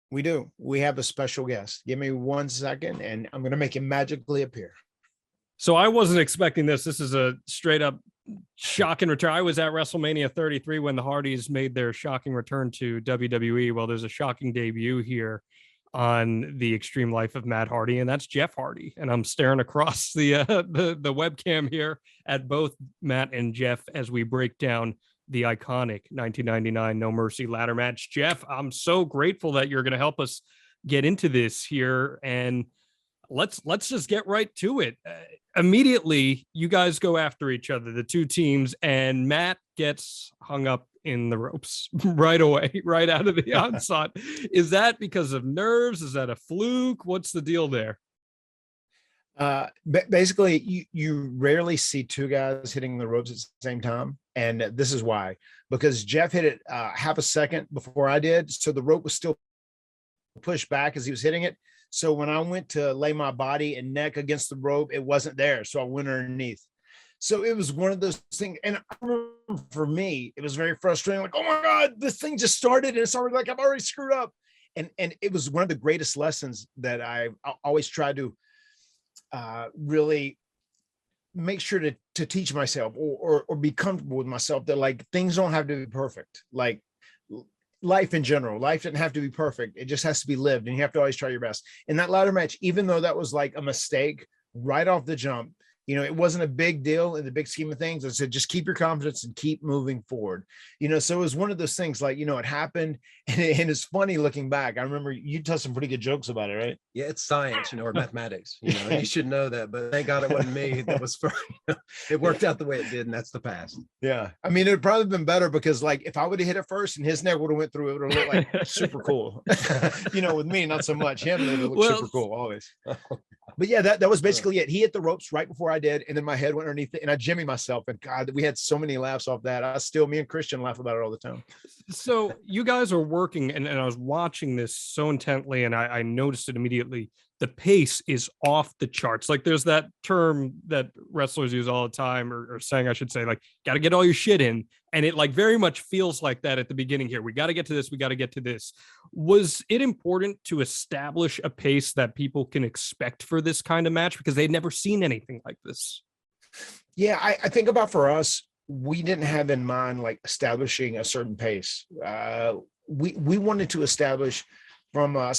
We do. We have a special guest. Give me 1 second and I'm going to make him magically appear. So I wasn't expecting this. This is a straight up shocking return. I was at WrestleMania 33 when the Hardys made their shocking return to WWE. Well, there's a shocking debut here on the Extreme Life of Matt Hardy, and that's Jeff Hardy. And I'm staring across the webcam here at both Matt and Jeff as we break down the iconic 1999 No Mercy ladder match. Jeff, I'm so grateful that you're going to help us get into this here, and let's just get right to it. Immediately, you guys go after each other, the two teams, and Matt gets hung up in the ropes right away, right out of the onslaught. Is that because of nerves? Is that a fluke? What's the deal there? Basically, you rarely see two guys hitting the ropes at the same time. And this is why, because Jeff hit it half a second before I did. So the rope was still pushed back as he was hitting it. So when I went to lay my body and neck against the rope, it wasn't there. So I went underneath. So it was one of those things. And I remember for me, it was very frustrating. Like, oh my God, this thing just started and it's already like, I've already screwed up. And it was one of the greatest lessons that I always tried to really make sure to teach myself or be comfortable with myself, that like things don't have to be perfect. Like life in general, life doesn't have to be perfect. It just has to be lived, and you have to always try your best. In that ladder match, even though that was like a mistake right off the jump, you know, it wasn't a big deal in the big scheme of things. I said, just keep your confidence and keep moving forward. You know, so it was one of those things like, you know, it happened, and it's funny looking back. I remember you tell some pretty good jokes about it, right? Yeah, it's science, you know, or mathematics, you know, you should know that, but thank God it wasn't me. That was for, it worked out the way it did, and that's the past. Yeah. I mean, it'd probably been better because like if I would have hit it first and his neck would have went through, it would have looked like super cool. You know, with me, not so much. Him, it would look super cool always. But yeah, that was basically it. He hit the ropes right before I did, and then my head went underneath it, and I jimmied myself. And God, we had so many laughs off that. Me and Christian laugh about it all the time. So you guys are working, and I was watching this so intently, and I noticed it immediately. The pace is off the charts. Like there's that term that wrestlers use all the time, or saying, I should say, like, got to get all your shit in. And it like very much feels like that at the beginning here. We got to get to this. We got to get to this. Was it important to establish a pace that people can expect for this kind of match? Because they'd never seen anything like this. Yeah, I think about for us, we didn't have in mind like establishing a certain pace. We wanted to establish from a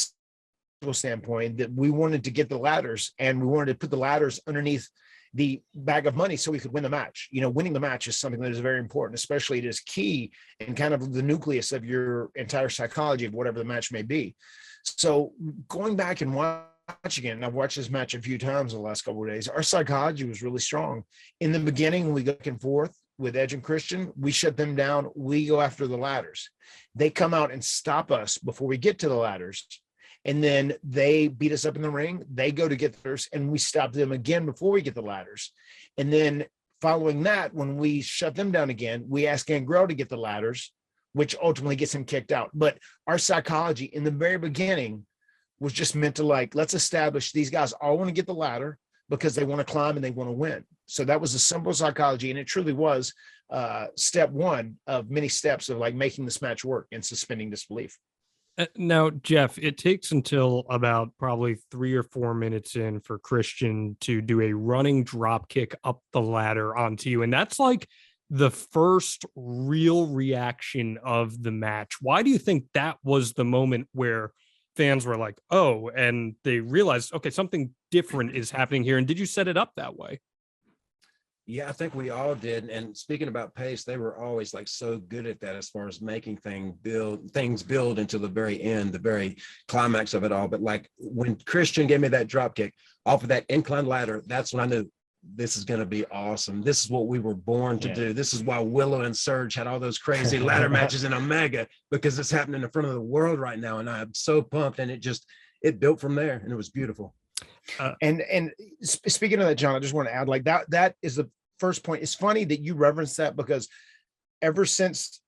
standpoint that we wanted to get the ladders, and we wanted to put the ladders underneath the bag of money so we could win the match. You know, winning the match is something that is very important, especially it is key and kind of the nucleus of your entire psychology of whatever the match may be. So going back and watching it, and I've watched this match a few times in the last couple of days, our psychology was really strong. In the beginning, when we go back and forth with Edge and Christian, we shut them down. We go after the ladders. They come out and stop us before we get to the ladders. And then they beat us up in the ring. They go to get theirs, and we stop them again before we get the ladders. And then following that, when we shut them down again, we ask Gangrel to get the ladders, which ultimately gets him kicked out. But our psychology in the very beginning was just meant to like, let's establish these guys all want to get the ladder because they want to climb and they want to win. So that was a simple psychology. And it truly was step one of many steps of like making this match work and suspending disbelief. Now, Jeff, it takes until about probably 3 or 4 minutes in for Christian to do a running drop kick up the ladder onto you. And that's like the first real reaction of the match. Why do you think that was the moment where fans were like, oh, and they realized, okay, something different is happening here? And did you set it up that way? Yeah, I think we all did. And speaking about pace, they were always like so good at that as far as making things build until the very end, the very climax of it all. But like when Christian gave me that drop kick off of that incline ladder, that's when I knew this is going to be awesome. This is what we were born to do. This is why Willow and Surge had all those crazy ladder matches in Omega, because it's happening in front of the world right now. And I'm so pumped. And it built from there, and it was beautiful. And speaking of that, John, I just want to add like that is the first point. It's funny that you reference that, because ever since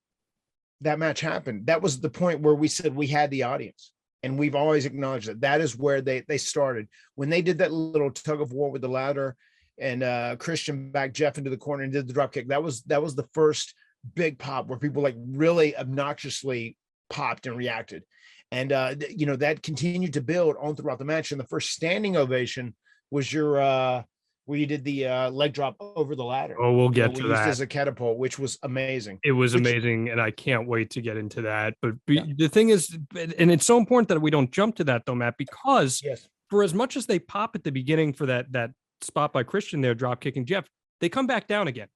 that match happened, that was the point where we said we had the audience, and we've always acknowledged that is where they started when they did that little tug of war with the ladder, and Christian backed Jeff into the corner and did the drop kick. That was the first big pop where people like really obnoxiously popped and reacted. And you know, that continued to build on throughout the match. And the first standing ovation was your where you did the leg drop over the ladder. Oh, we'll You know, get we to used that. as a catapult, which was amazing. It was Which, amazing, and I can't wait to get into that. But Yeah. the thing is, and it's so important that we don't jump to that though, Matt, because yes, for as much as they pop at the beginning for that spot by Christian there, drop kicking Jeff, they come back down again.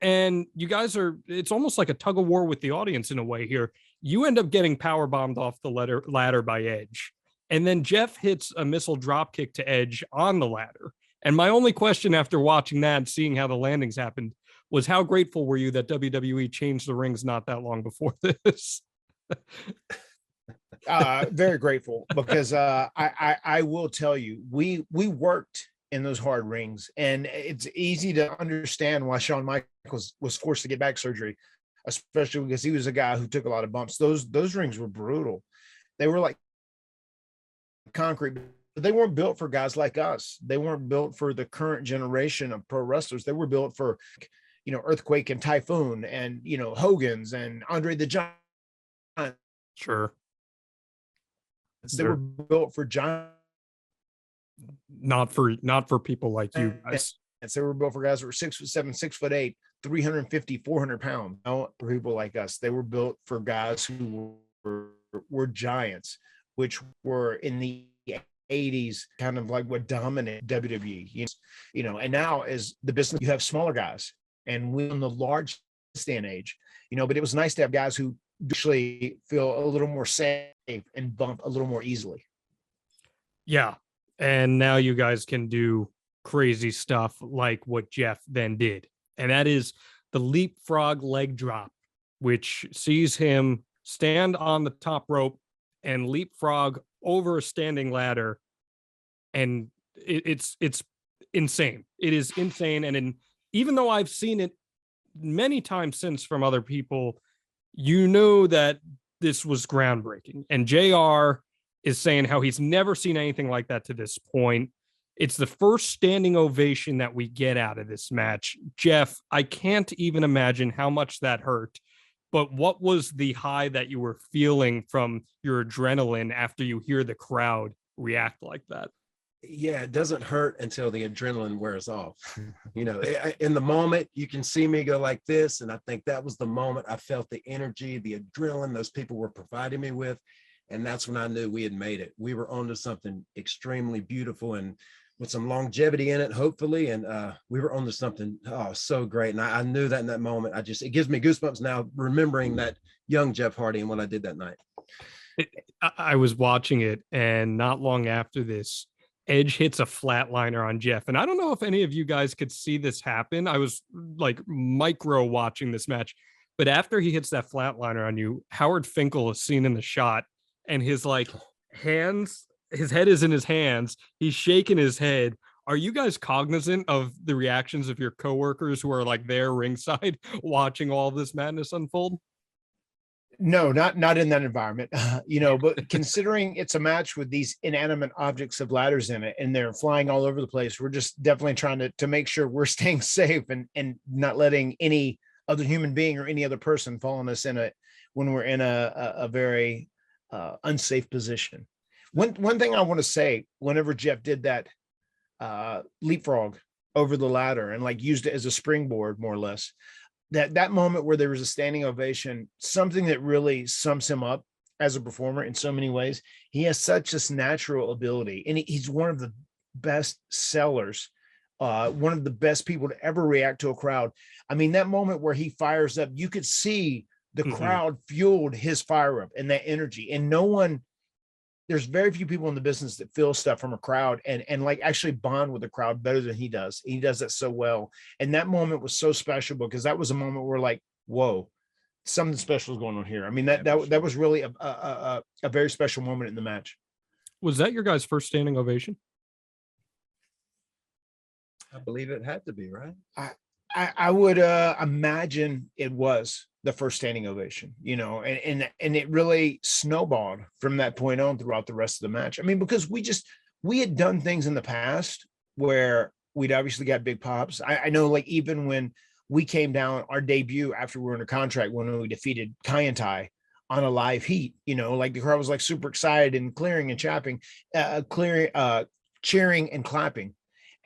And you guys are, it's almost like a tug of war with the audience in a way here. You end up getting power bombed off the ladder by Edge. And then Jeff hits a missile drop kick to Edge on the ladder. And my only question after watching that, seeing how the landings happened, was how grateful were you that WWE changed the rings not that long before this? very grateful, because I will tell you, we worked in those hard rings, and it's easy to understand why Shawn Michaels was forced to get back surgery, especially because he was a guy who took a lot of bumps. Those rings were brutal. They were like concrete, but they weren't built for guys like us. They weren't built for the current generation of pro wrestlers. They were built for, you know, Earthquake and Typhoon and, you know, Hogan's and Andre the Giant. Sure. They were built for giant, not for people like you guys. and so they were built for guys that were 6'7", 6'8", 350, 400 pounds. No, for people like us, they were built for guys who were giants, which were in the 80s kind of like what dominated WWE. You know, and now as the business, you have smaller guys, and we in the large stand age, you know, but it was nice to have guys who actually feel a little more safe and bump a little more easily. Yeah. And now you guys can do crazy stuff like what Jeff then did. And that is the leapfrog leg drop, which sees him stand on the top rope and leapfrog over a standing ladder. And it's insane. It is insane. And even though I've seen it many times since from other people, you know that this was groundbreaking. And JR is saying how he's never seen anything like that to this point. It's the first standing ovation that we get out of this match. Jeff, I can't even imagine how much that hurt. But what was the high that you were feeling from your adrenaline after you hear the crowd react like that? Yeah, it doesn't hurt until the adrenaline wears off. You know, in the moment, you can see me go like this. And I think that was the moment I felt the energy, the adrenaline those people were providing me with. And that's when I knew we had made it. We were onto something extremely beautiful and with some longevity in it, hopefully. And we were onto something, so great. And I knew that in that moment. It gives me goosebumps now remembering that young Jeff Hardy and what I did that night. I was watching it, and not long after this, Edge hits a flatliner on Jeff. And I don't know if any of you guys could see this happen. I was like micro watching this match, but after he hits that flatliner on you, Howard Finkel is seen in the shot, and his like hands, his head is in his hands. He's shaking his head. Are you guys cognizant of the reactions of your coworkers who are like there ringside watching all of this madness unfold? No, not in that environment, you know, but considering it's a match with these inanimate objects of ladders in it and they're flying all over the place, we're just definitely trying to make sure we're staying safe and not letting any other human being or any other person fall on us when we're in a very unsafe position. One thing I want to say, whenever Jeff did that leapfrog over the ladder and like used it as a springboard, more or less, that moment where there was a standing ovation, something that really sums him up as a performer in so many ways. He has such this natural ability, and he's one of the best sellers, one of the best people to ever react to a crowd. I mean, that moment where he fires up, you could see the crowd fueled his fire up and that energy. And there's very few people in the business that feel stuff from a crowd and like actually bond with the crowd better than he does. He does that so well. And that moment was so special because that was a moment where like, whoa, something special is going on here. I mean, that was really a very special moment in the match. Was that your guys' first standing ovation? I believe it had to be, right? I would imagine it was the first standing ovation, you know, and it really snowballed from that point on throughout the rest of the match. I mean, because we had done things in the past where we'd obviously got big pops. I know, like, even when we came down our debut after we were under contract, when we defeated Kai and Tai on a live heat. Like the crowd was like super excited and clearing and cheering and clapping.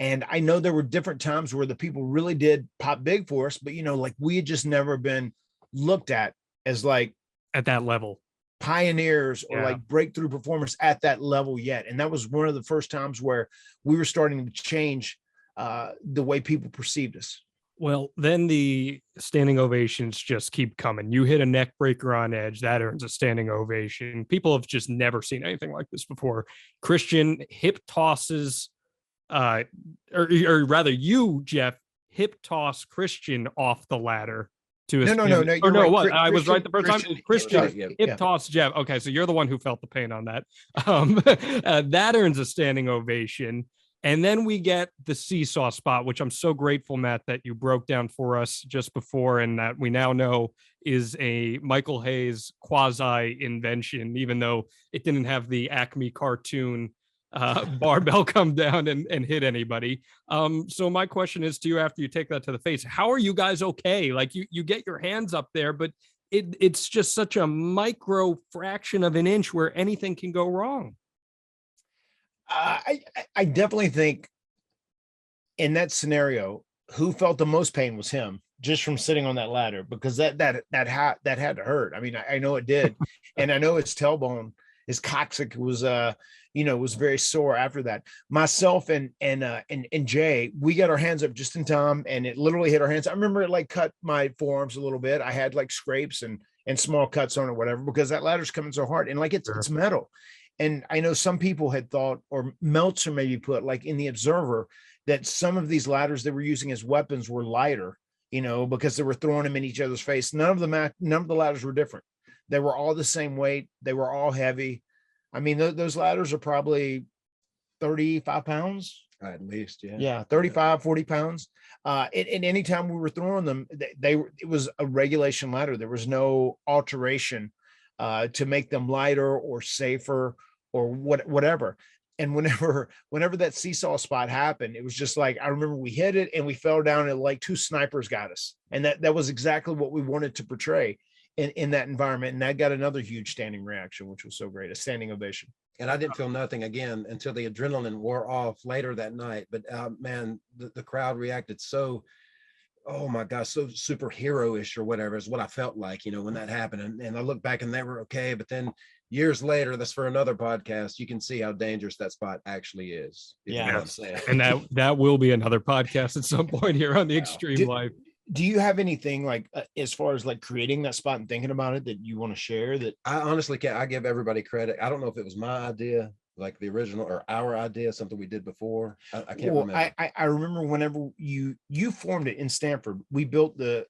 And I know there were different times where the people really did pop big for us, but like we had just never been looked at as like at that level pioneers or like breakthrough performers at that level yet. And that was one of the first times where we were starting to change the way people perceived us. Well, then the standing ovations just keep coming. You hit a neck breaker on Edge, that earns a standing ovation. People have just never seen anything like this before. Christian hip tosses, or rather you, Jeff, hip toss Christian off the ladder. No. I was right the first time. Christian hip toss Jeff. Okay, so you're the one who felt the pain on that. That earns a standing ovation. And then we get the seesaw spot, which I'm so grateful, Matt, that you broke down for us just before, and that we now know is a Michael Hayes quasi invention, even though it didn't have the Acme cartoon barbell come down and hit anybody. So my question is to you, after you take that to the face, how are you guys okay? Like you get your hands up there, but it's just such a micro fraction of an inch where anything can go wrong. I definitely think in that scenario, who felt the most pain was him, just from sitting on that ladder, because that had to hurt. I mean, I know it did, and I know his tailbone, his coccyx was was very sore after that. Myself and Jay, we got our hands up just in time, and it literally hit our hands. I remember it like cut my forearms a little bit. I had like scrapes and small cuts on it, whatever, because that ladder's coming so hard, and like it's metal. And I know some people had thought, or Meltzer maybe put like in the Observer, that some of these ladders they were using as weapons were lighter, because they were throwing them in each other's face. None of the ladders were different. They were all the same weight. They were all heavy. I mean, those ladders are probably 35 pounds. At least, yeah. Yeah, 35, 40 pounds. And anytime we were throwing them, it was a regulation ladder. There was no alteration to make them lighter or safer or whatever. And whenever that seesaw spot happened, it was just like, I remember we hit it and we fell down and like two snipers got us. And that was exactly what we wanted to portray in that environment. And that got another huge standing reaction, which was so great, a standing ovation. And I didn't feel nothing again until the adrenaline wore off later that night. But man, the crowd reacted so, oh my gosh, so superhero-ish or whatever is what I felt like, when that happened. And I look back and they were okay. But then years later, that's for another podcast, you can see how dangerous that spot actually is. Yeah. You know what I'm saying? And that will be another podcast at some point here on the Extreme Life. Do you have anything like as far as like creating that spot and thinking about it that you want to share? That I honestly can't. I give everybody credit. I don't know if it was my idea, like the original, or our idea, something we did before. I can't remember. I remember whenever you formed it in Stanford, we built the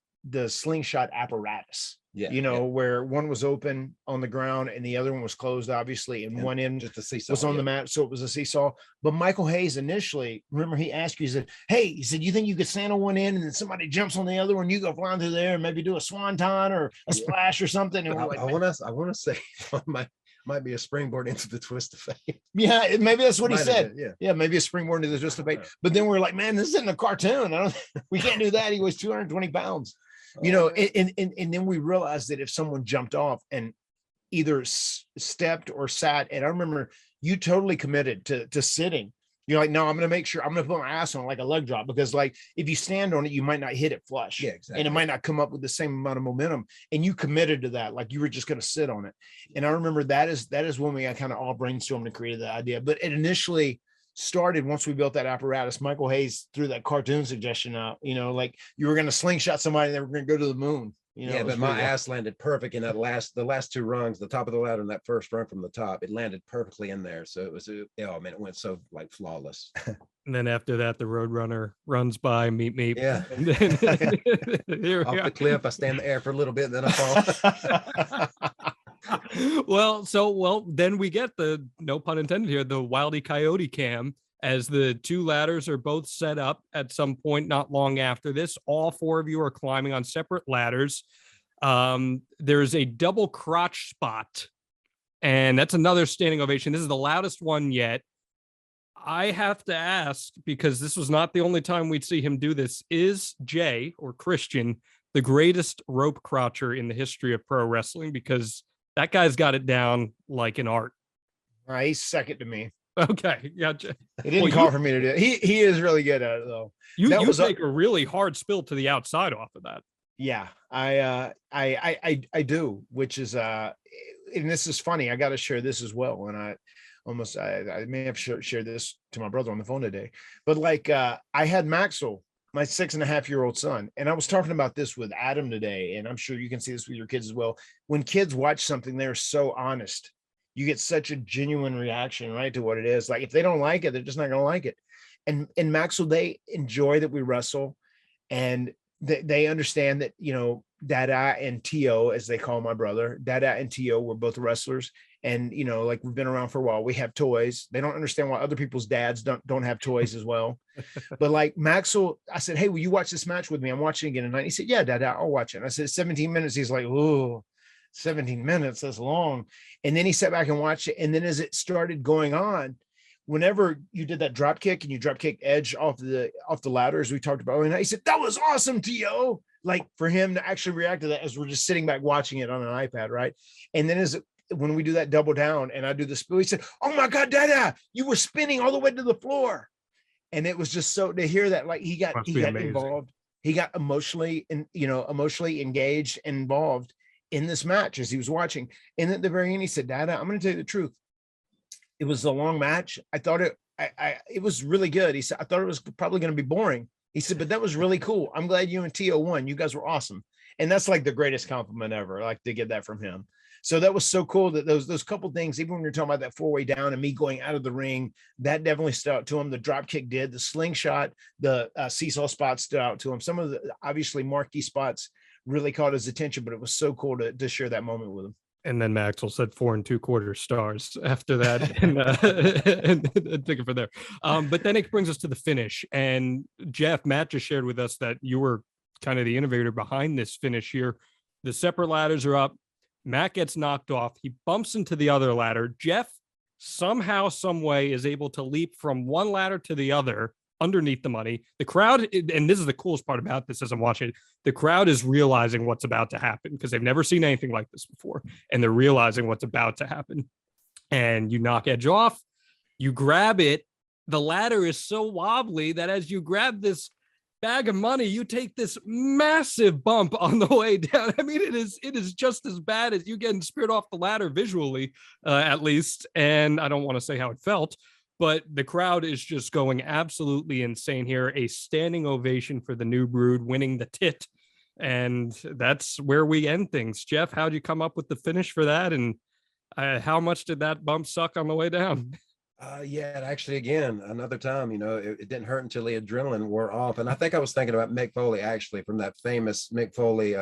slingshot apparatus. Where one was open on the ground and the other one was closed, obviously, and one end just a seesaw was on the mat, so it was a seesaw. But Michael Hayes initially, remember, he asked you, he said, you think you could stand on one end and then somebody jumps on the other one, you go flying through there and maybe do a swanton or a splash or something? And I want to say might be a springboard into the twist of fate. Yeah, maybe that's what he said. Yeah, maybe a springboard into the twist of fate. But then we're like, man, this isn't a cartoon. We can't do that. He weighs 220 pounds. And then we realized that if someone jumped off and either stepped or sat, and I remember you totally committed to sitting. You're like, no, I'm going to make sure I'm going to put my ass on like a leg drop, because like if you stand on it, you might not hit it flush. Yeah, exactly. And it might not come up with the same amount of momentum. And you committed to that, like you were just going to sit on it. And I remember that is when we kind of all brainstormed and created the idea. But it initially started once we built that apparatus. Michael Hayes threw that cartoon suggestion out, like you were going to slingshot somebody and they were going to go to the moon. But my ass landed perfect in the last two rungs, the top of the ladder and that first rung from the top. It landed perfectly in there. So it was, it went so like flawless. And then after that, the Roadrunner runs by, meet me. Yeah. And then, here off the cliff, I stay in the air for a little bit, and then I fall. Well, then we get the, no pun intended here, the Wile E. Coyote cam, as the two ladders are both set up at some point not long after this. All four of you are climbing on separate ladders. There's a double crotch spot, and that's another standing ovation. This is the loudest one yet. I have to ask, because this was not the only time we'd see him do this, is Jay, or Christian, the greatest rope croucher in the history of pro wrestling? Because That guy's got it down like an art. He's second to me. Okay, gotcha. He didn't Well, call for me to do it. He is really good at it though. You That was take a really hard spill to the outside off of that. Yeah, I do, which is and this is funny. I got to share this as well. And I may have shared this to my brother on the phone today, but like I had Maxwell, my 6.5-year-old son, and I was talking about this with Adam today, and I'm sure you can see this with your kids as well. When kids watch something, they're so honest. You get such a genuine reaction, right, to what it is. Like if they don't like it, they're just not going to like it. And Maxwell, they enjoy that we wrestle, and they understand that, you know, Dada and Tio, as they call my brother, Dada and Tio were both wrestlers. And, you know, like we've been around for a while. We have toys. They don't understand why other people's dads don't have toys as well. But like Maxwell, I said, hey, will you watch this match with me? I'm watching again tonight. He said, yeah, Dada, I'll watch it. And I said, 17 minutes. He's like, oh, 17 minutes, that's long. And then he sat back and watched it. And then as it started going on, whenever you did that drop kick and you drop kick Edge off the ladder, as we talked about, and he said, that was awesome, Tio. Like for him to actually react to that as we're just sitting back watching it on an iPad, right? And then when we do that double down and I do the spill, he said, oh my God, Dada, you were spinning all the way to the floor. And it was just so to hear that, like he got involved. He got emotionally engaged and involved in this match as he was watching. And at the very end, he said, Dada, I'm going to tell you the truth. It was a long match. I thought it was really good. He said, I thought it was probably going to be boring. He said, but that was really cool. I'm glad you and Tio won. You guys were awesome. And that's like the greatest compliment ever, like to get that from him. So that was so cool that those couple things, even when you're talking about that 4-way down and me going out of the ring, that definitely stood out to him. The drop kick did, the slingshot, the seesaw spot stood out to him. Some of the obviously marquee spots really caught his attention, but it was so cool to share that moment with him. And then Maxwell said 4 2/4 stars after that, and took it from there. But then it brings us to the finish. And Matt just shared with us that you were kind of the innovator behind this finish here. The separate ladders are up. Matt gets knocked off. He bumps into the other ladder. Jeff somehow, some way is able to leap from one ladder to the other underneath the money. The crowd, and this is the coolest part about this as I'm watching it, the crowd is realizing what's about to happen because they've never seen anything like this before. And they're realizing what's about to happen. And you knock Edge off, you grab it. The ladder is so wobbly that as you grab this bag of money, you take this massive bump on the way down. I mean, it is just as bad as you getting speared off the ladder visually, at least. And I don't want to say how it felt, but the crowd is just going absolutely insane here. A standing ovation for the New Brood winning the tit. And that's where we end things. Jeff, how'd you come up with the finish for that? And how much did that bump suck on the way down? Yeah, actually, again, another time, you know, it didn't hurt until the adrenaline wore off. And I think I was thinking about Mick Foley, actually, from that famous Mick Foley,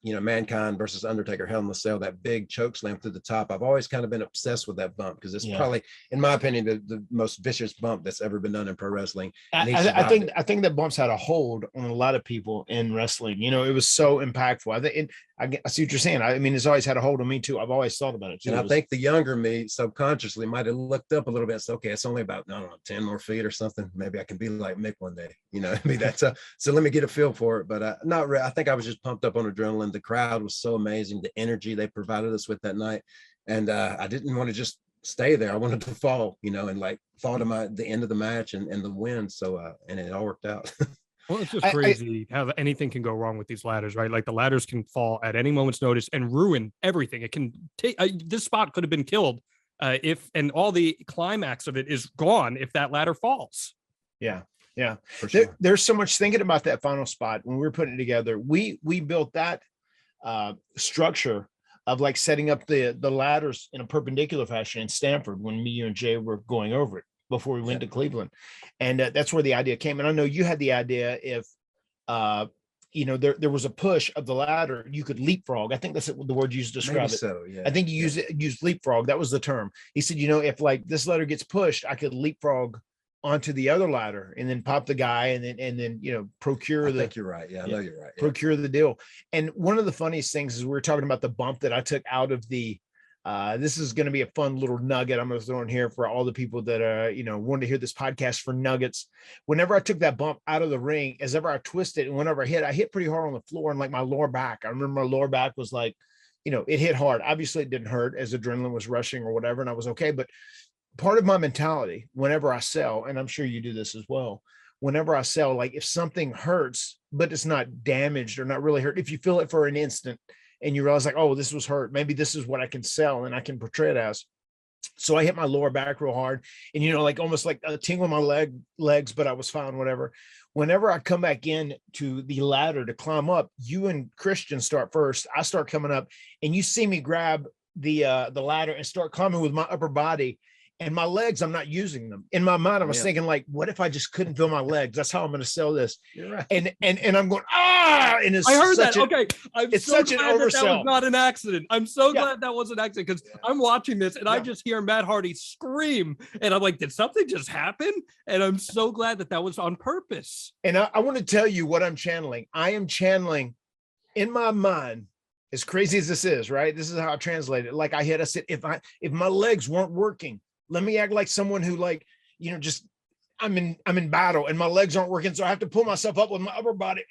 Mankind versus Undertaker Hell in the Cell, that big choke slam through the top. I've always kind of been obsessed with that bump because it's probably, in my opinion, the most vicious bump that's ever been done in pro wrestling. I think that bumps had a hold on a lot of people in wrestling. You know, it was so impactful. I see what you're saying. I mean, it's always had a hold on me too. I've always thought about it too. And I think the younger me subconsciously might have looked up a little bit and said, okay, it's only about, I don't know, 10 more feet or something. Maybe I can be like Mick one day, you know, maybe that's so let me get a feel for it. But not really. I think I was just pumped up on adrenaline. The crowd was so amazing. The energy they provided us with that night. And I didn't want to just stay there. I wanted to fall, you know, and like fall to the end of the match and the win. So, and it all worked out. Well, it's just crazy how anything can go wrong with these ladders, right? Like the ladders can fall at any moment's notice and ruin everything. It can take this spot could have been killed and all the climax of it is gone if that ladder falls. Yeah. Yeah. For sure. There's so much thinking about that final spot when we were putting it together. We built that structure of like setting up the ladders in a perpendicular fashion in Stanford when me, you, and Jay were going over it before we went to Cleveland. And that's where the idea came. And I know you had the idea if, there was a push of the ladder, you could leapfrog. I think that's the word you used to describe it. So, yeah. I think you used leapfrog. That was the term. He said, if like this ladder gets pushed, I could leapfrog onto the other ladder and then pop the guy and then procure I think you're right. Yeah, I know you're right. Yeah. Procure the deal. And one of the funniest things is we were talking about the bump that I took out of the this is going to be a fun little nugget I'm going to throw in here for all the people that want to hear this podcast for nuggets. Whenever I took that bump out of the ring, as ever I twisted and whenever I hit pretty hard on the floor and like my lower back. I remember my lower back was like it hit hard. Obviously, it didn't hurt as adrenaline was rushing or whatever, and I was okay. But part of my mentality, whenever I sell, and I'm sure you do this as well, whenever I sell, like if something hurts, but it's not damaged or not really hurt, if you feel it for an instant and you realize like, oh, this was hurt, maybe this is what I can sell and I can portray it as. So I hit my lower back real hard and, like almost like a tingle in my legs, but I was fine, whatever. Whenever I come back in to the ladder to climb up, you and Christian start first. I start coming up and you see me grab the ladder and start climbing with my upper body. And my legs, I'm not using them. In my mind, I was thinking like, what if I just couldn't feel my legs? That's how I'm going to sell this. You're right. And I'm going, and I heard that. Okay. It's so such an oversell. That was not an accident. I'm so glad that was an accident because I'm watching this and I just hear Matt Hardy scream. And I'm like, did something just happen? And I'm so glad that was on purpose. And I want to tell you what I'm channeling. I am channeling in my mind, as crazy as this is, right? This is how I translate it. Like I said, if my legs weren't working, let me act like someone who like, just I'm in battle and my legs aren't working. So I have to pull myself up with my upper body.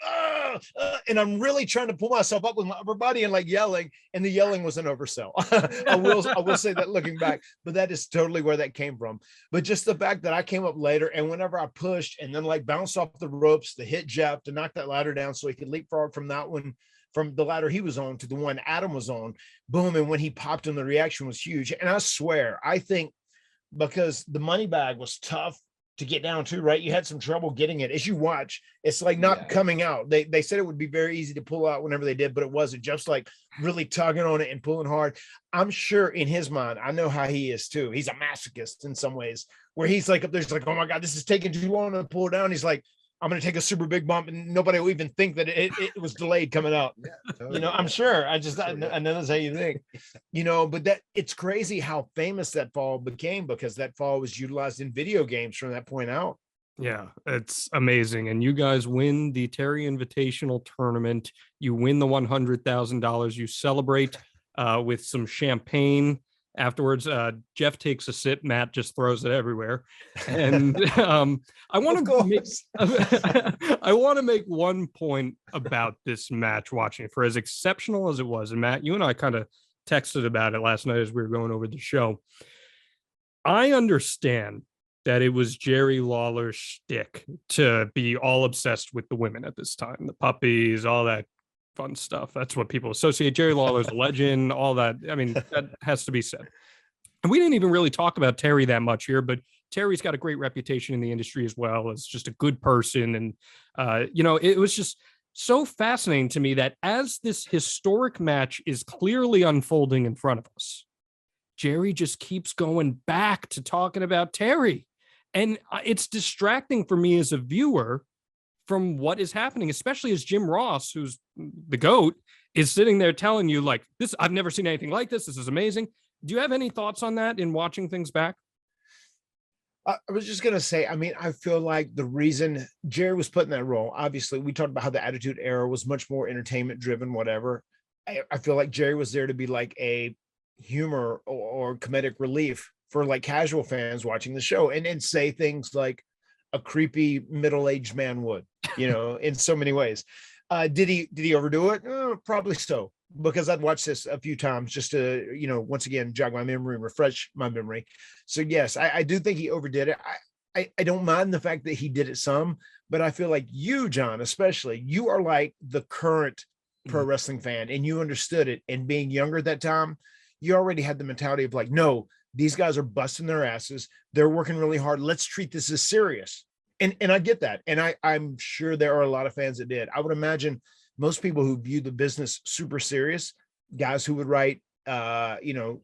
And I'm really trying to pull myself up with my upper body and like yelling. And the yelling was an oversell. I will say that looking back, but that is totally where that came from. But just the fact that I came up later and whenever I pushed and then like bounced off the ropes to hit Jeff to knock that ladder down so he could leapfrog from that one, from the ladder he was on to the one Adam was on, boom. And when he popped in, the reaction was huge. And I swear, I think, because the money bag was tough to get down to, right? You had some trouble getting it. As you watch, it's like not coming out. They said it would be very easy to pull out whenever they did, but it wasn't. Just like really tugging on it and pulling hard. I'm sure in his mind, I know how he is too. He's a masochist in some ways, where he's like up there's like, oh my God, this is taking too long to pull down. He's like, I'm going to take a super big bump and nobody will even think that it was delayed coming out. Totally. I'm sure. I know that's how you think, but that it's crazy how famous that fall became because that fall was utilized in video games from that point out. Yeah, it's amazing. And you guys win the Terry Invitational Tournament. You win the $100,000. You celebrate with some champagne. Afterwards, Jeff takes a sip. Matt just throws it everywhere, and I want to make one point about this match. Watching it, for as exceptional as it was, and Matt, you and I kind of texted about it last night as we were going over the show. I understand that it was Jerry Lawler's shtick to be all obsessed with the women at this time, the puppies, all that fun stuff. That's what people associate. Jerry Lawler's a legend, all that. I mean, that has to be said. And we didn't even really talk about Terry that much here, but Terry's got a great reputation in the industry as well as just a good person. And, it was just so fascinating to me that as this historic match is clearly unfolding in front of us, Jerry just keeps going back to talking about Terry. And it's distracting for me as a viewer from what is happening, especially as Jim Ross, who's the GOAT, is sitting there telling you like this, I've never seen anything like this. This is amazing. Do you have any thoughts on that in watching things back? I was just going to say, I feel like the reason Jerry was put in that role, obviously we talked about how the Attitude Era was much more entertainment driven, whatever. I feel like Jerry was there to be like a humor or comedic relief for like casual fans watching the show and say things like a creepy middle-aged man would, in so many ways. Did he overdo it? Probably so, because I'd watched this a few times just to, once again, jog my memory, refresh my memory. So yes, I do think he overdid it. I don't mind the fact that he did it some, but I feel like you, John, especially, you are like the current pro wrestling fan and you understood it. And being younger at that time, you already had the mentality of like, no, these guys are busting their asses. They're working really hard. Let's treat this as serious. And I get that. And I'm sure there are a lot of fans that did. I would imagine most people who view the business super serious, guys who would write, newsletters,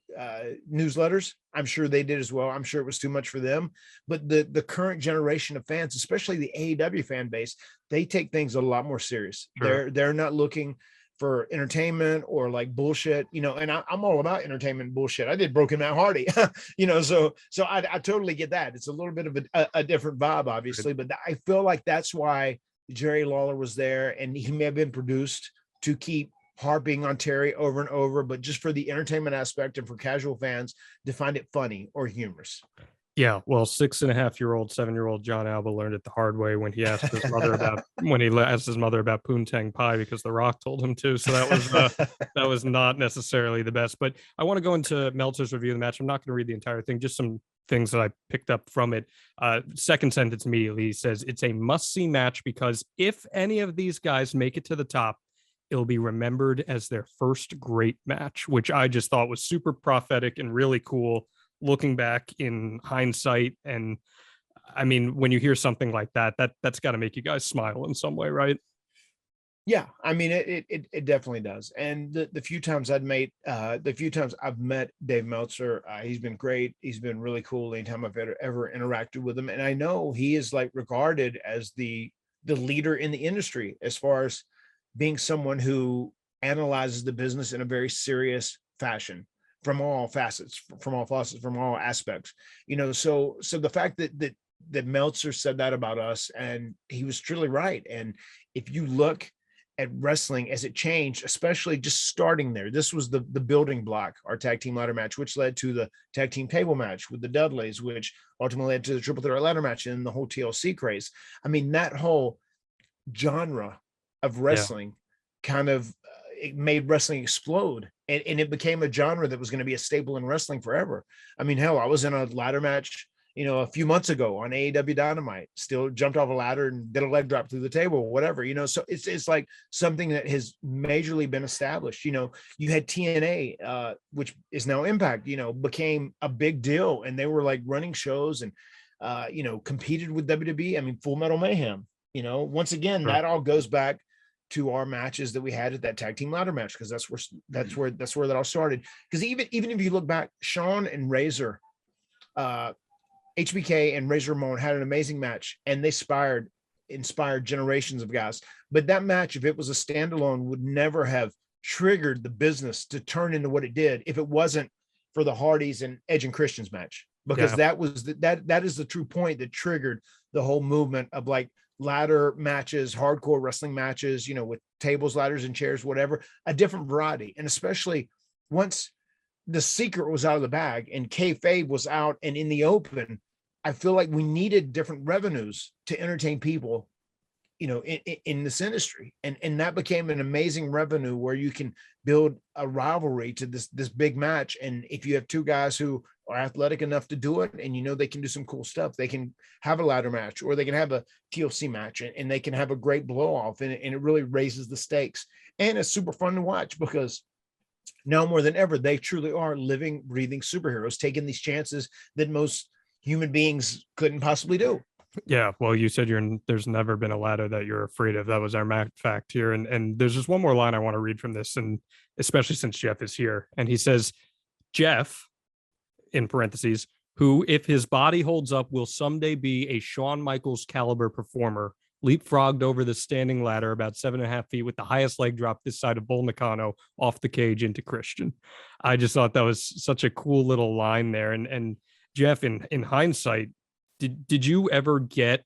I'm sure they did as well. I'm sure it was too much for them. But the current generation of fans, especially the AEW fan base, they take things a lot more serious. Sure. They're not looking for entertainment or like bullshit, and I'm all about entertainment bullshit. I did Broken Matt Hardy, so I totally get that. It's a little bit of a different vibe, obviously, but I feel like that's why Jerry Lawler was there, and he may have been produced to keep harping on Terry over and over, but just for the entertainment aspect and for casual fans to find it funny or humorous. Yeah, well, 6.5-year-old, 7-year-old John Alba learned it the hard way when he asked his mother about poontang pie because The Rock told him to. So that was not necessarily the best. But I want to go into Meltzer's review of the match. I'm not going to read the entire thing, just some things that I picked up from it. Second sentence immediately, he says it's a must-see match because if any of these guys make it to the top, it'll be remembered as their first great match, which I just thought was super prophetic and really cool looking back in hindsight. And I mean, when you hear something like that, that's got to make you guys smile in some way, right? Yeah, I mean it definitely does. And the few times I've met Dave Meltzer, he's been great. He's been really cool anytime I've ever interacted with him. And I know he is like regarded as the leader in the industry as far as being someone who analyzes the business in a very serious fashion from all facets, from all aspects. So the fact that Meltzer said that about us, and he was truly right. And if you look at wrestling as it changed, especially just starting there, this was the building block, our tag team ladder match, which led to the tag team table match with the Dudleys, which ultimately led to the triple threat ladder match and the whole TLC craze. I mean, that whole genre of wrestling kind of it made wrestling explode, and it became a genre that was going to be a staple in wrestling forever. I mean, hell, I was in a ladder match, a few months ago on AEW Dynamite, still jumped off a ladder and did a leg drop through the table or whatever, so it's like something that has majorly been established. You had TNA, which is now Impact, became a big deal, and they were like running shows and competed with WWE. I mean, Full Metal Mayhem, once again, Sure. that all goes back to our matches that we had at that tag team ladder match, because that's where that all started. Because even if you look back, Shawn and Razor, HBK and Razor Ramon had an amazing match, and they inspired generations of guys. But that match, if it was a standalone, would never have triggered the business to turn into what it did if it wasn't for the Hardys and Edge and Christian's match, because that was that is the true point that triggered the whole movement of like ladder matches, hardcore wrestling matches, with tables, ladders, and chairs, whatever, a different variety. And especially once the secret was out of the bag and kayfabe was out and in the open, I feel like we needed different revenues to entertain people, in this industry. And that became an amazing revenue where you can build a rivalry to this big match. And if you have two guys who are athletic enough to do it, and they can do some cool stuff, they can have a ladder match, or they can have a TLC match, and they can have a great blow off, and it really raises the stakes. And it's super fun to watch, because now more than ever, they truly are living, breathing superheroes, taking these chances that most human beings couldn't possibly do. Yeah, well, you said there's never been a ladder that you're afraid of. That was our fact here. And there's just one more line I want to read from this, and especially since Jeff is here. And he says, Jeff, in parentheses, who, if his body holds up, will someday be a Shawn Michaels caliber performer, leapfrogged over the standing ladder about 7.5 feet with the highest leg drop this side of Bull Nakano off the cage into Christian. I just thought that was such a cool little line there. And Jeff, in hindsight, did you ever get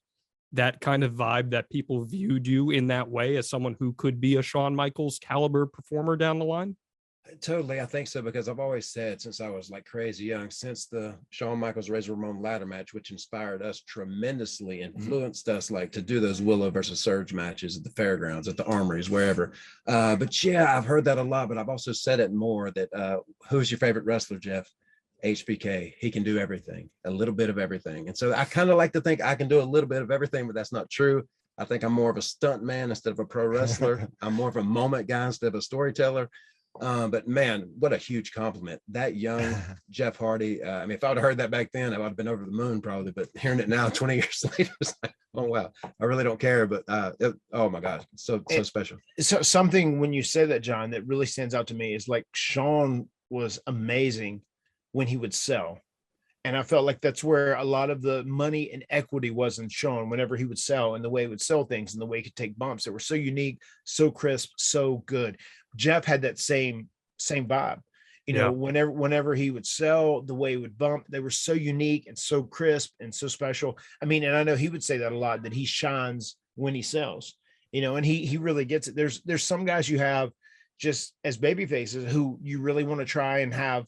that kind of vibe that people viewed you in that way, as someone who could be a Shawn Michaels caliber performer down the line? Totally, I think so, because I've always said, since I was like crazy young, since the Shawn Michaels Razor Ramon ladder match, which inspired us tremendously, influenced us like to do those Willow versus Surge matches at the fairgrounds, at the armories, wherever. But yeah, I've heard that a lot, but I've also said it more that who's your favorite wrestler, Jeff? HBK. He can do everything, a little bit of everything. And so I kind of like to think I can do a little bit of everything, but that's not true. I think I'm more of a stunt man instead of a pro wrestler. I'm more of a moment guy instead of a storyteller. But man, what a huge compliment. That young Jeff Hardy. I mean, if I would have heard that back then, I would have been over the moon probably, but hearing it now 20 years later, it's like, oh wow, I really don't care. But oh my gosh, so special. So something when you say that, John, that really stands out to me is like Shawn was amazing when he would sell. And I felt like that's where a lot of the money and equity was in Shawn whenever he would sell, and the way he would sell things and the way he could take bumps that were so unique, so crisp, so good. Jeff had that same vibe, whenever he would sell, the way he would bump, they were so unique and so crisp and so special. I mean, and I know he would say that a lot, that he shines when he sells, and he really gets it. There's some guys you have just as baby faces who you really want to try and have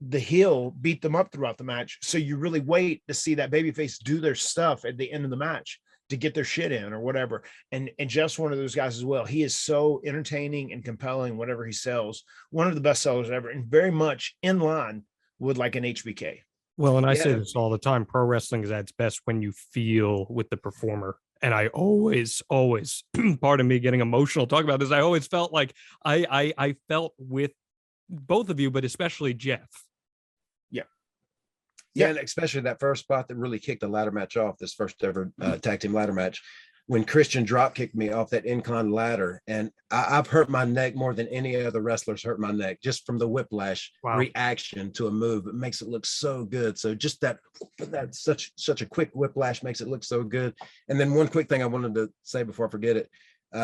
the heel beat them up throughout the match. So you really wait to see that babyface do their stuff at the end of the match to get their shit in or whatever. And Jeff's one of those guys as well. He is so entertaining and compelling, whatever he sells, one of the best sellers ever, and very much in line with like an HBK. Well, and I say Yeah. this all the time, pro wrestling is at its best when you feel with the performer. And I always, pardon me getting emotional talking about this, I always felt like I felt with both of you, but especially Jeff. Yeah, and especially that first spot that really kicked the ladder match off, this first ever tag team ladder match, when Christian drop kicked me off that incline ladder. And I've hurt my neck more than any other wrestlers hurt my neck, just from the whiplash reaction to a move. It makes it look so good. So just that such a quick whiplash makes it look so good. And then one quick thing I wanted to say before I forget it.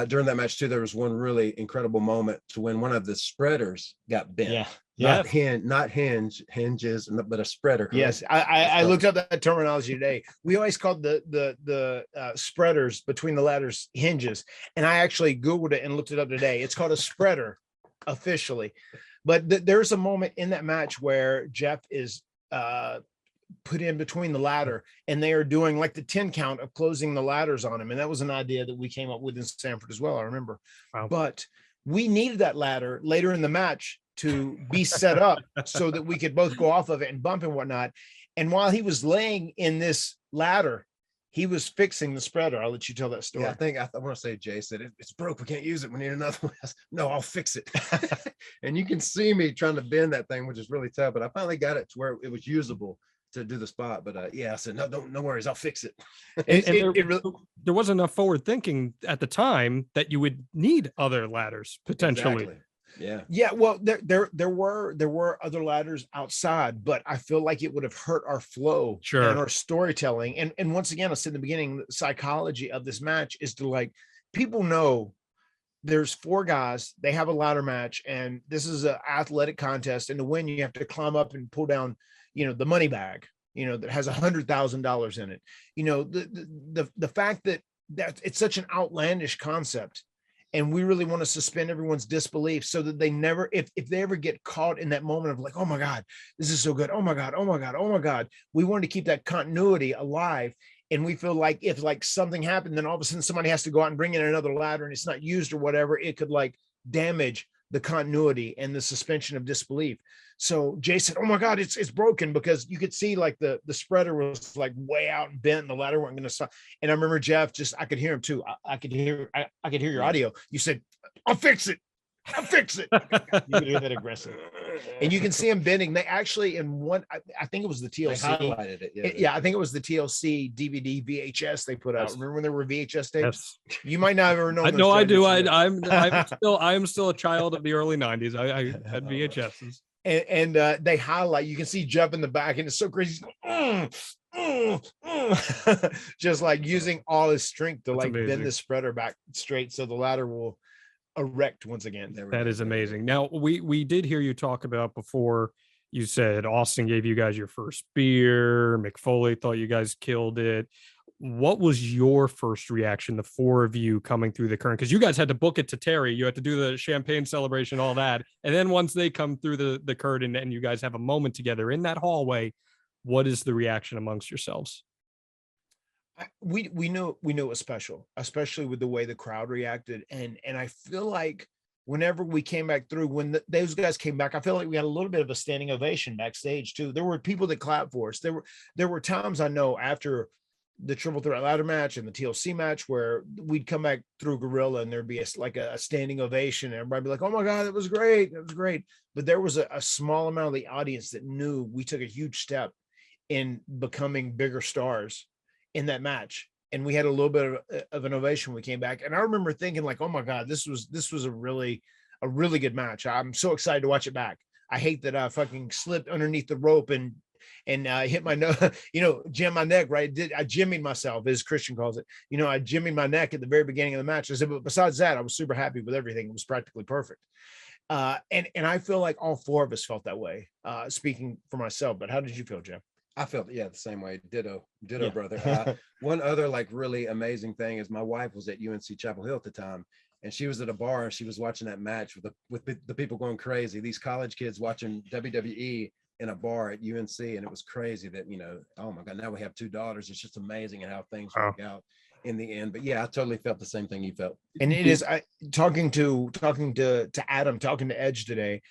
During that match too, there was one really incredible moment to when one of the spreaders got bent. Yeah. Not hinges, but a spreader. Correct? Yes, I looked up that terminology today. We always called the spreaders between the ladders hinges, and I actually Googled it and looked it up today. It's called a spreader officially, but there's a moment in that match where Jeff is put in between the ladder, and they are doing like the 10 count of closing the ladders on him, and that was an idea that we came up with in Sanford as well. I remember, but we needed that ladder later in the match to be set up so that we could both go off of it and bump and whatnot. And while he was laying in this ladder, he was fixing the spreader. I'll let you tell that story. Yeah, I want to say Jay said it's broke. We can't use it. We need another one. No, I'll fix it. And you can see me trying to bend that thing, which is really tough. But I finally got it to where it was usable to do the spot. But yeah, I said no worries, I'll fix it. There wasn't enough forward thinking at the time that you would need other ladders potentially. Exactly. Yeah. Well, there were other ladders outside, but I feel like it would have hurt our flow and our storytelling. And once again, I said in the beginning, the psychology of this match is to like, people know there's 4 guys, they have a ladder match, and this is an athletic contest. And to win, you have to climb up and pull down, the money bag, that has $100,000 in it. The fact that it's such an outlandish concept. And we really want to suspend everyone's disbelief so that they never, if they ever get caught in that moment of like, oh my God, this is so good. Oh my God, oh my God, oh my God. We wanted to keep that continuity alive. And we feel like if like something happened, then all of a sudden somebody has to go out and bring in another ladder and it's not used or whatever, it could like damage the continuity and the suspension of disbelief. So Jay said, oh my God, it's broken, because you could see like the spreader was like way out and bent and the ladder wasn't going to stop. And I remember Jeff, I could hear him too. I could hear your audio. You said, I'll fix it. You could hear that aggressive. And you can see him bending. They actually, in one, I think it was the TLC. They highlighted it. Yeah, I think it was the TLC DVD VHS they put out. Yes. Remember when there were VHS tapes? Yes. You might not have ever known. No, I do. I'm still a child of the early 90s. I had VHSs. And they highlight, you can see Jeff in the back, and it's so crazy. Just like using all his strength to like bend the spreader back straight so the ladder will erect once again. That is amazing. Now we did hear you talk about before. You said Austin gave you guys your first beer. McFoley thought you guys killed it. What was your first reaction, the 4 of you coming through the curtain? Because you guys had to book it to Terry. You had to do the champagne celebration, all that. And then once they come through the curtain and you guys have a moment together in that hallway, what is the reaction amongst yourselves? We knew it was special, especially with the way the crowd reacted. And I feel like whenever we came back through, when those guys came back, I feel like we had a little bit of a standing ovation backstage too. There were people that clapped for us. There were times I know after the triple threat ladder match and the TLC match where we'd come back through Gorilla and there'd be a standing ovation, and everybody be like, oh my God, that was great. That was great. But there was a small amount of the audience that knew we took a huge step in becoming bigger stars in that match. And we had a little bit of an ovation when we came back. And I remember thinking like, oh my God, this was a really good match. I'm so excited to watch it back. I hate that I fucking slipped underneath the rope and hit my nose, jam my neck, right? I jimmied myself, as Christian calls it. I jimmied my neck at the very beginning of the match. I said, but besides that, I was super happy with everything. It was practically perfect. And I feel like all 4 of us felt that way, speaking for myself. But how did you feel, Jeff? I felt the same way. Ditto, yeah. Brother. One other like really amazing thing is my wife was at UNC Chapel Hill at the time, and she was at a bar and she was watching that match with the people going crazy. These college kids watching WWE in a bar at UNC, and it was crazy that, oh my God, now we have two daughters. It's just amazing how things work out in the end. But yeah, I totally felt the same thing you felt. And it is, talking to Adam, talking to Edge today.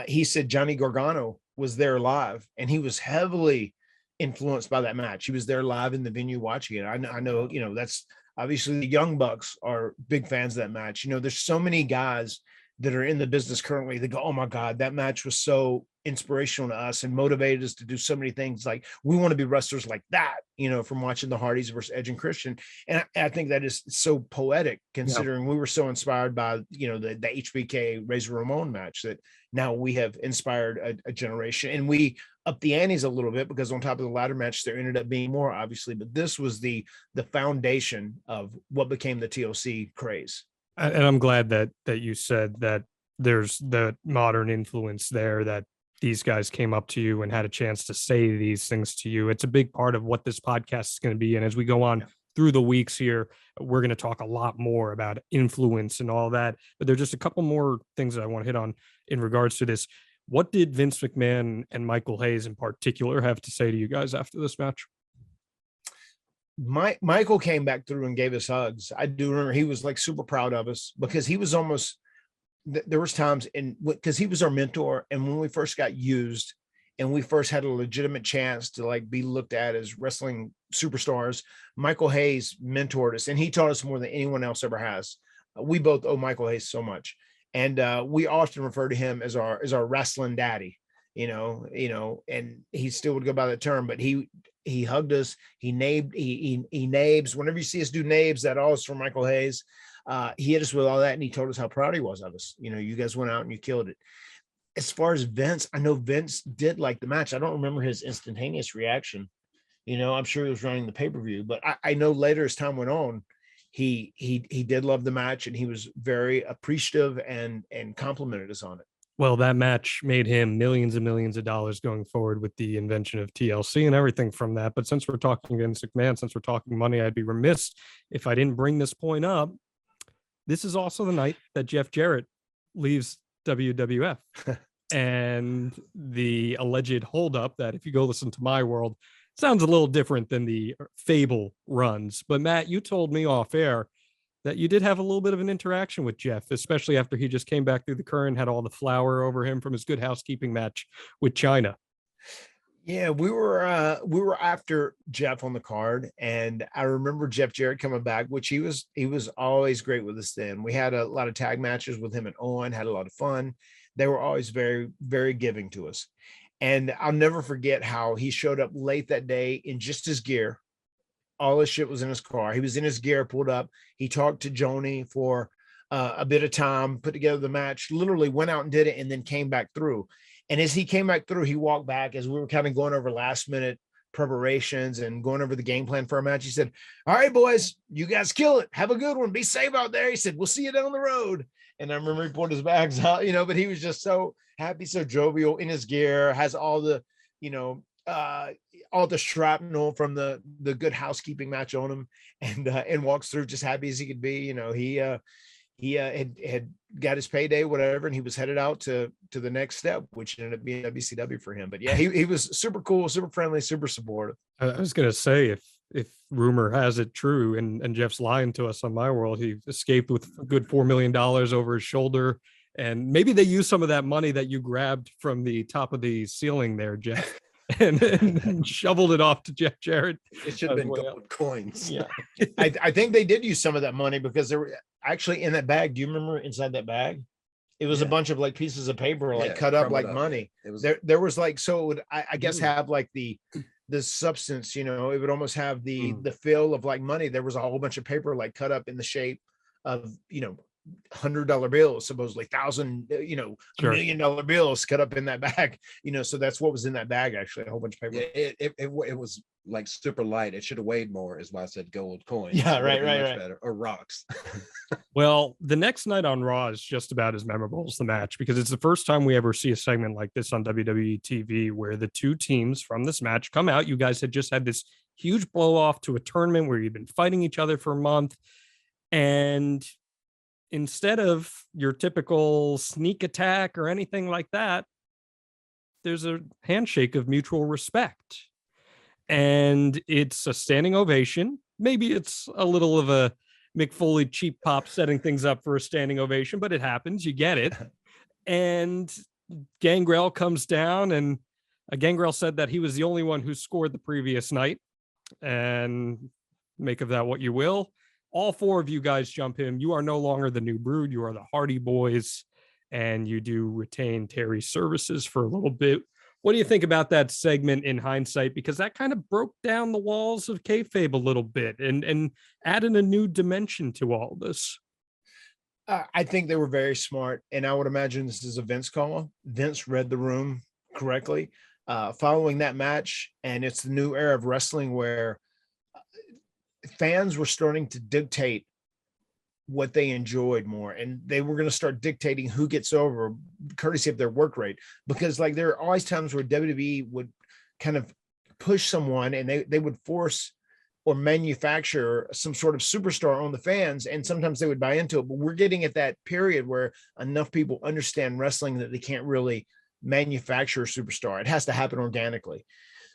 He said Johnny Gargano was there live, and he was heavily influenced by that match. He was there live in the venue watching it. I know, that's obviously the Young Bucks are big fans of that match. There's so many guys that are in the business currently that go, oh my God, that match was so inspirational to us and motivated us to do so many things. Like, we want to be wrestlers like that, from watching the Hardys versus Edge and Christian. And I think that is so poetic, considering we were so inspired by, the HBK Razor Ramon match, that now we have inspired a generation, and we up the antes a little bit, because on top of the ladder match, there ended up being more, obviously, but this was the foundation of what became the TLC craze. And I'm glad that you said that there's the modern influence there, that these guys came up to you and had a chance to say these things to you. It's a big part of what this podcast is going to be. And as we go on through the weeks here, we're going to talk a lot more about influence and all that. But there's just a couple more things that I want to hit on in regards to this. What did Vince McMahon and Michael Hayes in particular have to say to you guys after this match? Michael came back through and gave us hugs. I do remember he was like super proud of us, because he was almost, there was times because he was our mentor. And when we first got used and we first had a legitimate chance to like be looked at as wrestling superstars, Michael Hayes mentored us, and he taught us more than anyone else ever has. We both owe Michael Hayes so much. And we often refer to him as our wrestling daddy, and he still would go by that term, but he hugged us. He nabes. Whenever you see us do nabes, that all is from Michael Hayes. He hit us with all that, and he told us how proud he was of us. You guys went out and you killed it. As far as Vince, I know Vince did like the match. I don't remember his instantaneous reaction. I'm sure he was running the pay-per-view, but I know later as time went on, he did love the match, and he was very appreciative and complimented us on it. Well, that match made him millions and millions of dollars going forward with the invention of TLC and everything from that. But since we're talking Vince McMahon, since we're talking money, I'd be remiss if I didn't bring this point up. This is also the night that Jeff Jarrett leaves WWF. And the alleged holdup that, if you go listen to My World, sounds a little different than the Fable runs. But Matt, you told me off air that you did have a little bit of an interaction with Jeff, especially after he just came back through the current, had all the flour over him from his Good Housekeeping match with China. Yeah, we were after Jeff on the card, and I remember Jeff Jarrett coming back, which he was always great with us then. We had a lot of tag matches with him and Owen, had a lot of fun. They were always very, very giving to us. And I'll never forget how he showed up late that day in just his gear. All his shit was in his car. He was in his gear, pulled up. He talked to Joni for a bit of time, put together the match, literally went out and did it, and then came back through. And as he came back through, he walked back as we were kind of going over last minute preparations and going over the game plan for our match. He said, all right, boys, you guys kill it. Have a good one. Be safe out there. He said, we'll see you down the road. And I remember he pulled his bags out, but he was just so happy, so jovial in his gear, has all the, all the shrapnel from the Good Housekeeping match on him, and walks through just happy as he could be. He had got his payday, whatever, and he was headed out to the next step, which ended up being WCW for him. But yeah, he was super cool, super friendly, super supportive. I was going to say, if rumor has it true, and Jeff's lying to us on My World, he escaped with a good $4 million over his shoulder. And maybe they used some of that money that you grabbed from the top of the ceiling there, Jeff, and shoveled it off to Jeff Jarrett. It should have been gold coins. Yeah. I think they did use some of that money, because there were actually in that bag. Do you remember inside that bag? It was a bunch of like pieces of paper, like cut up like money. It was there was like, so it would, I guess, have like the substance, it would almost have the feel of like money. There was a whole bunch of paper like cut up in the shape of, $100 bills, supposedly $1,000, Sure. $1 million bills cut up in that bag, so that's what was in that bag, actually, a whole bunch of paper. It was like super light. It should have weighed more, is why I said gold coins. Yeah, right. Better. Or rocks. Well, the next night on Raw is just about as memorable as the match, because it's the first time we ever see a segment like this on WWE TV, where the two teams from this match come out. You guys had just had this huge blow off to a tournament where you've been fighting each other for a month, and instead of your typical sneak attack or anything like that, there's a handshake of mutual respect. And it's a standing ovation. Maybe it's a little of a Mick Foley cheap pop setting things up for a standing ovation, but it happens. You get it. And Gangrel comes down, and Gangrel said that he was the only one who scored the previous night. And make of that what you will. All four of you guys jump in. You are no longer the New Brood. You are the Hardy Boys, and you do retain Terry's services for a little bit. What do you think about that segment in hindsight? Because that kind of broke down the walls of kayfabe a little bit and added a new dimension to all this. I think they were very smart, and I would imagine this is a Vince call. Vince read the room correctly following that match, and it's the new era of wrestling where fans were starting to dictate what they enjoyed more, and they were going to start dictating who gets over courtesy of their work rate, because like there are always times where WWE would kind of push someone and they would force or manufacture some sort of superstar on the fans, and sometimes they would buy into it. But we're getting at that period where enough people understand wrestling that they can't really manufacture a superstar. It has to happen organically.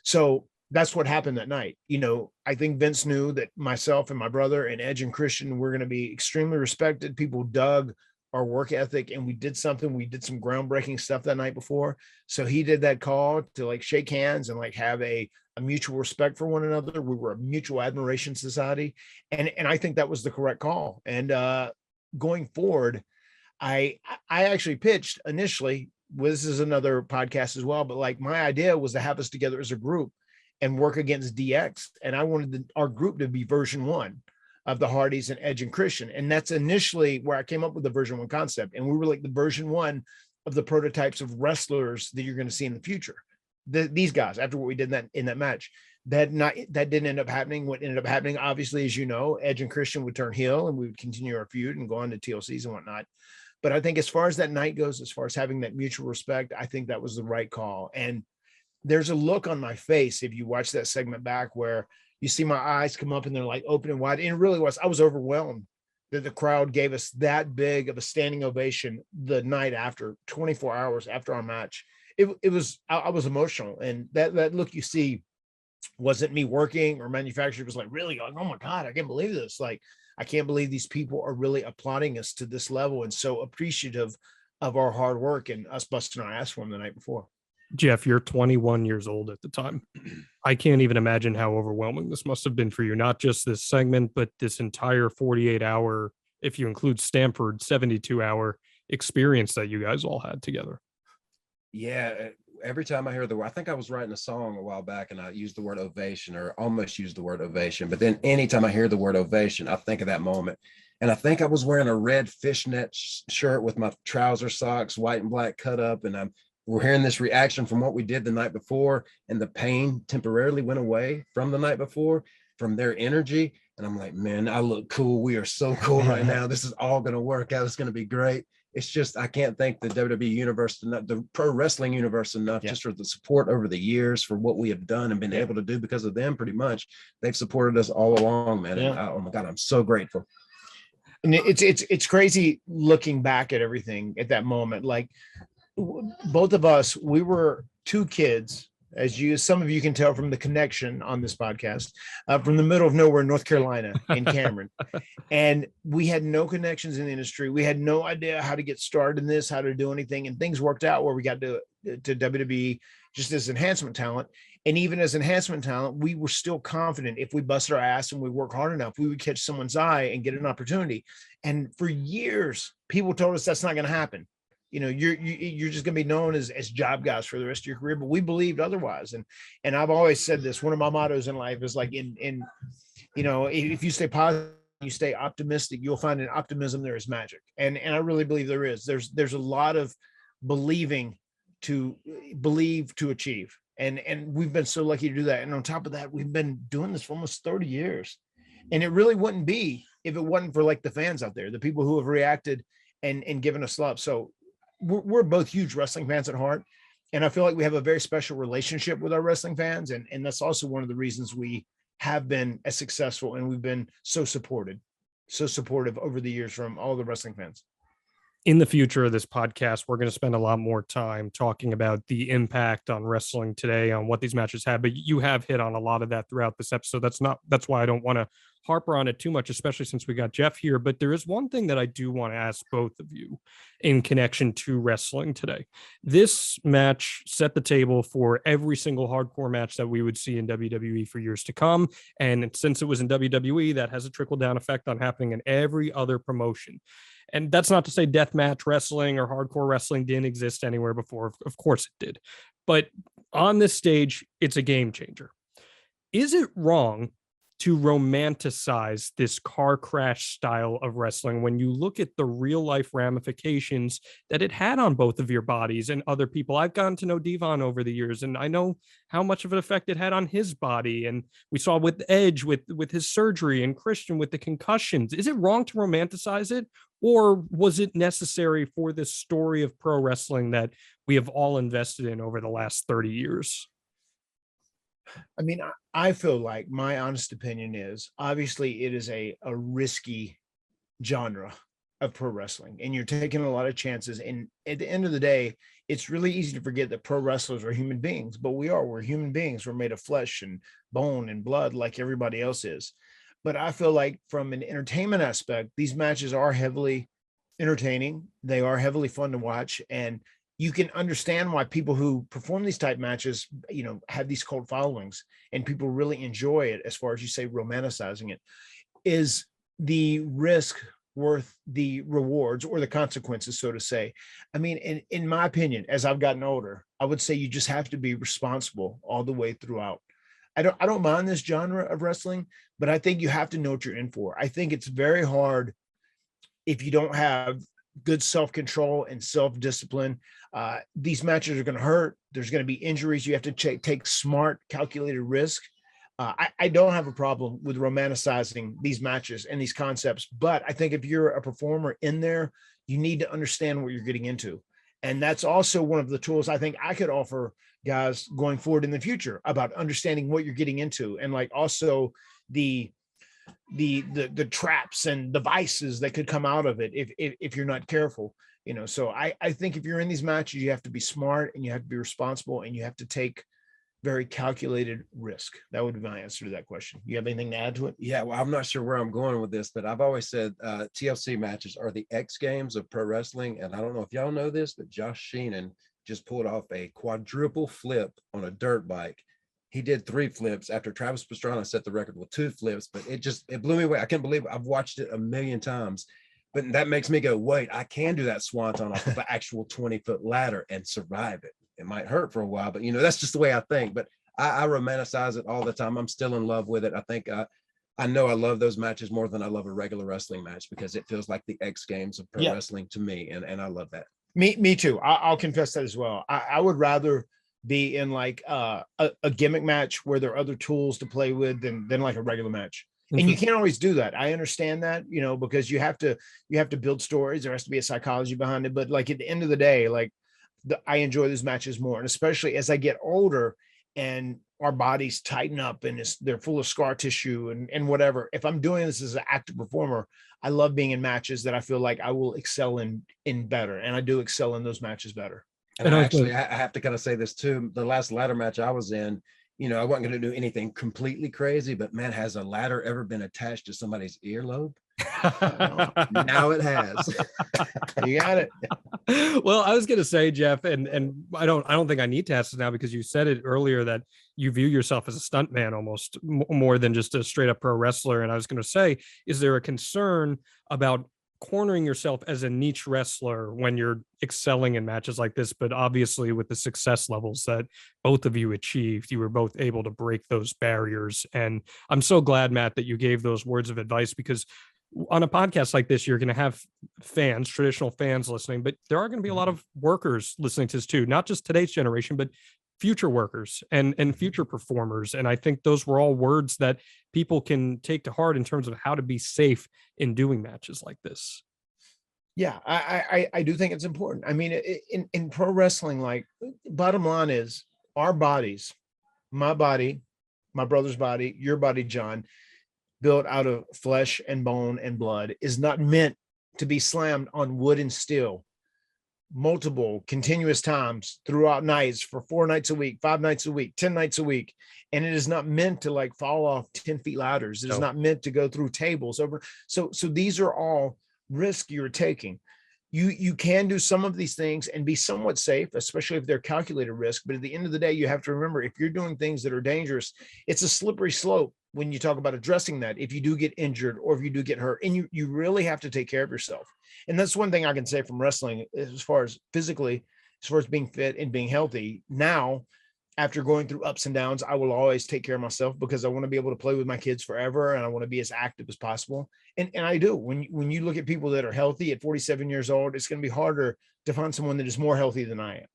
So that's what happened that night. You know, I think Vince knew that myself and my brother and Edge and Christian were going to be extremely respected. People dug our work ethic, and we did some groundbreaking stuff that night before. So he did that call to like shake hands and like have a mutual respect for one another. We were a mutual admiration society. And I think that was the correct call. And going forward, I actually pitched initially, well, this is another podcast as well, but like my idea was to have us together as a group and work against DX. And I wanted our group to be version 1 of the Hardys and Edge and Christian. And that's initially where I came up with the version 1 concept. And we were like the version 1 of the prototypes of wrestlers that you're going to see in the future. These guys, after what we did in that match, that didn't end up happening. What ended up happening, obviously, as you know, Edge and Christian would turn heel and we would continue our feud and go on to TLCs and whatnot. But I think as far as that night goes, as far as having that mutual respect, I think that was the right call. And there's a look on my face, if you watch that segment back, where you see my eyes come up and they're like open and wide. And it really was, I was overwhelmed that the crowd gave us that big of a standing ovation the night after, 24 hours after our match. It was, I was emotional. And that look you see wasn't me working or manufacturing. It was like, really, like, oh my God, I can't believe this. Like, I can't believe these people are really applauding us to this level and so appreciative of our hard work and us busting our ass for them the night before. Jeff, you're 21 years old at the time. I can't even imagine how overwhelming this must have been for you. Not just this segment, but this entire 48-hour, if you include Stamford, 72-hour experience that you guys all had together. Yeah. Every time I hear the word, I think I was writing a song a while back and I used the word ovation, or almost used the word ovation. But then anytime I hear the word ovation, I think of that moment. And I think I was wearing a red fishnet shirt with my trouser socks, white and black cut up. And we're hearing this reaction from what we did the night before. And the pain temporarily went away from the night before, from their energy. And I'm like, man, I look cool. We are so cool right now. This is all going to work out. It's going to be great. It's just, I can't thank the WWE universe enough, the pro wrestling universe enough, just for the support over the years, for what we have done and been able to do because of them. Pretty much, they've supported us all along, man. And oh my God, I'm so grateful. And it's crazy looking back at everything at that moment. Like both of us, we were two kids, as some of you can tell from the connection on this podcast, from the middle of nowhere, North Carolina, in Cameron. And we had no connections in the industry. We had no idea how to get started in this, how to do anything. And things worked out where we got to WWE just as enhancement talent. And even as enhancement talent, we were still confident if we busted our ass and we worked hard enough, we would catch someone's eye and get an opportunity. And for years, people told us that's not going to happen. You know, you're just going to be known as job guys for the rest of your career. But we believed otherwise. And I've always said this, one of my mottos in life is like, you know, if you stay positive, you stay optimistic, you'll find in optimism there is magic. And I really believe there is. There's a lot of believe to achieve. And we've been so lucky to do that. And on top of that, we've been doing this for almost 30 years. And it really wouldn't be if it wasn't for like the fans out there, the people who have reacted and given us love. So we're both huge wrestling fans at heart. And I feel like we have a very special relationship with our wrestling fans. And that's also one of the reasons we have been as successful and we've been so supportive over the years from all the wrestling fans. in the future of this podcast, we're going to spend a lot more time talking about the impact on wrestling today, on what these matches have. But you have hit on a lot of that throughout this episode. That's why I don't want to harper on it too much, especially since we got Jeff here. But there is one thing that I do want to ask both of you in connection to wrestling today. This match set the table for every single hardcore match that we would see in WWE for years to come. And since it was in WWE, that has a trickle down effect on happening in every other promotion. And that's not to say deathmatch wrestling or hardcore wrestling didn't exist anywhere before. Of course it did. But on this stage, it's a game changer. Is it wrong to romanticize this car crash style of wrestling when you look at the real life ramifications that it had on both of your bodies and other people? I've gotten to know Devon over the years, and I know how much of an effect it had on his body. And we saw with Edge with his surgery, and Christian with the concussions. Is it wrong to romanticize it? Or was it necessary for this story of pro wrestling that we have all invested in over the last 30 years? I mean, I feel like my honest opinion is obviously it is a risky genre of pro wrestling, and you're taking a lot of chances. And at the end of the day, it's really easy to forget that pro wrestlers are human beings, but we're human beings. We're made of flesh and bone and blood like everybody else is. But I feel like from an entertainment aspect, these matches are heavily entertaining. They are heavily fun to watch. And you can understand why people who perform these type matches, have these cult followings, and people really enjoy it. As far as you say, romanticizing it, is the risk worth the rewards or the consequences, so to say? I mean, in my opinion, as I've gotten older, I would say you just have to be responsible all the way throughout. I don't mind this genre of wrestling, but I think you have to know what you're in for. I think it's very hard if you don't have good self-control and self-discipline. These matches are going to hurt. There's going to be injuries. You have to take smart, calculated risk. I don't have a problem with romanticizing these matches and these concepts, but I think if you're a performer in there, you need to understand what you're getting into. And that's also one of the tools I think I could offer guys going forward in the future, about understanding what you're getting into, and like also the traps and devices that could come out of it if you're not careful. So I think if you're in these matches, you have to be smart, and you have to be responsible, and you have to take very calculated risk. That would be my answer to that question. You have anything to add to it? Yeah, well, I'm not sure where I'm going with this, but I've always said TLC matches are the X Games of pro wrestling. And I don't know if y'all know this, but Josh Sheenan just pulled off a quadruple flip on a dirt bike. He did 3 flips after Travis Pastrana set the record with 2 flips, but it blew me away. I can't believe it. I've watched it a million times, but that makes me go, wait, I can do that swanton off of an actual 20-foot ladder and survive it. It might hurt for a while, but that's just the way I think. But I romanticize it all the time. I'm still in love with it. I think I know I love those matches more than I love a regular wrestling match, because it feels like the X Games of pro wrestling to me, and I love that. Me too. I'll confess that as well. I would rather be in like a gimmick match where there are other tools to play with than like a regular match. And you can't always do that. I understand that, because you have to build stories. There has to be a psychology behind it. But like at the end of the day, like I enjoy these matches more. And especially as I get older and our bodies tighten up and they're full of scar tissue and whatever. If I'm doing this as an active performer, I love being in matches that I feel like I will excel in better. And I do excel in those matches better. And I have to kind of say this too. The last ladder match I was in, I wasn't going to do anything completely crazy, but man, has a ladder ever been attached to somebody's earlobe? Now it has. You got it. Well, I was going to say, Jeff, and I don't think I need to ask this now, because you said it earlier that you view yourself as a stuntman almost more than just a straight up pro wrestler. And I was going to say, is there a concern about cornering yourself as a niche wrestler when you're excelling in matches like this? But obviously with the success levels that both of you achieved, you were both able to break those barriers. And I'm so glad, Matt, that you gave those words of advice, because on a podcast like this, you're going to have fans, traditional fans listening, but there are going to be a lot of workers listening to this too, not just today's generation, but future workers and future performers. And I think those were all words that people can take to heart in terms of how to be safe in doing matches like this. Yeah, I do think it's important. I mean, in pro wrestling, like, bottom line is our bodies, my body, my brother's body, your body, John, built out of flesh and bone and blood, is not meant to be slammed on wood and steel multiple continuous times throughout nights for 4 nights a week, 5 nights a week, 10 nights a week. And it is not meant to like fall off 10 feet ladders. It is No. not meant to go through tables over. So these are all risks you're taking. You can do some of these things and be somewhat safe, especially if they're calculated risk. But at the end of the day, you have to remember, if you're doing things that are dangerous, it's a slippery slope when you talk about addressing that. If you do get injured or if you do get hurt, and you really have to take care of yourself. And that's one thing I can say from wrestling, as far as physically, as far as being fit and being healthy. Now, after going through ups and downs, I will always take care of myself, because I want to be able to play with my kids forever, and I want to be as active as possible. And I do. When you look at people that are healthy at 47 years old, it's going to be harder to find someone that is more healthy than I am.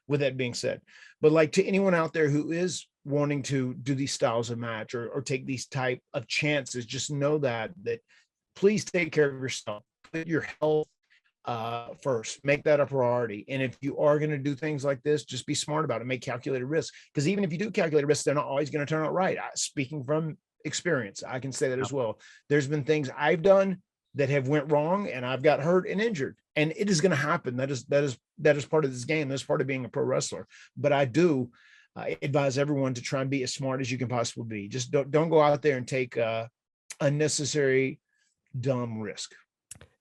With that being said, but like, to anyone out there who is wanting to do these styles of match or take these type of chances, just know that please take care of yourself. Put your health first. Make that a priority. And if you are going to do things like this, just be smart about it. Make calculated risks, because even if you do calculate risks, they're not always going to turn out right. Speaking from experience, I can say that as well. There's been things I've done that have went wrong, and I've got hurt and injured, and it is going to happen. That is part of this game. That's part of being a pro wrestler. But I do advise everyone to try and be as smart as you can possibly be. Just don't go out there and take unnecessary dumb risk.